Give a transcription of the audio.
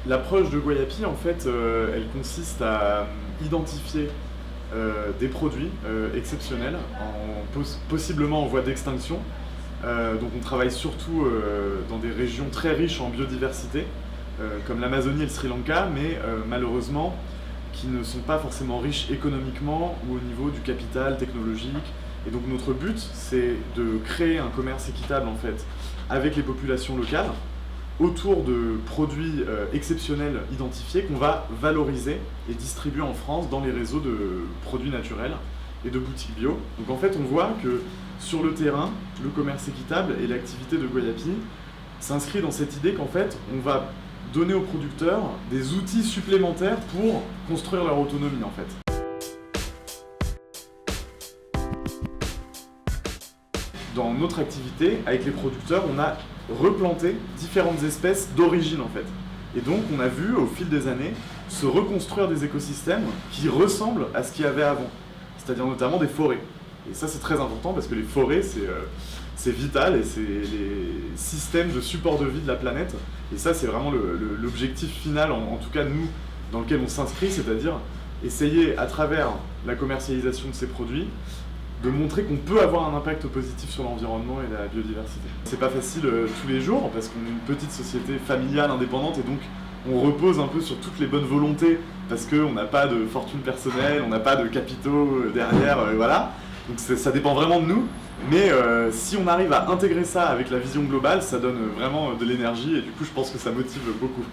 L'approche de Guayapi, en fait, elle consiste à identifier des produits exceptionnels, possiblement en voie d'extinction. Donc on travaille surtout dans des régions très riches en biodiversité, comme l'Amazonie et le Sri Lanka, mais malheureusement qui ne sont pas forcément riches économiquement ou au niveau du capital technologique. Et donc notre but, c'est de créer un commerce équitable en fait avec les populations locales, autour de produits exceptionnels identifiés qu'on va valoriser et distribuer en France dans les réseaux de produits naturels et de boutiques bio. Donc en fait, on voit que sur le terrain, le commerce équitable et l'activité de Guayapi s'inscrit dans cette idée qu'en fait, on va donner aux producteurs des outils supplémentaires pour construire leur autonomie en fait. Dans notre activité, avec les producteurs, on a replanté différentes espèces d'origine en fait. Et donc on a vu au fil des années se reconstruire des écosystèmes qui ressemblent à ce qu'il y avait avant, c'est-à-dire notamment des forêts. Et ça c'est très important parce que les forêts c'est vital et c'est les systèmes de support de vie de la planète. Et ça c'est vraiment l'objectif final, en tout cas nous, dans lequel on s'inscrit, c'est-à-dire essayer à travers la commercialisation de ces produits de montrer qu'on peut avoir un impact positif sur l'environnement et la biodiversité. C'est pas facile tous les jours parce qu'on est une petite société familiale, indépendante et donc on repose un peu sur toutes les bonnes volontés parce qu'on n'a pas de fortune personnelle, on n'a pas de capitaux derrière, voilà. Donc ça dépend vraiment de nous, mais si on arrive à intégrer ça avec la vision globale, ça donne vraiment de l'énergie et du coup je pense que ça motive beaucoup.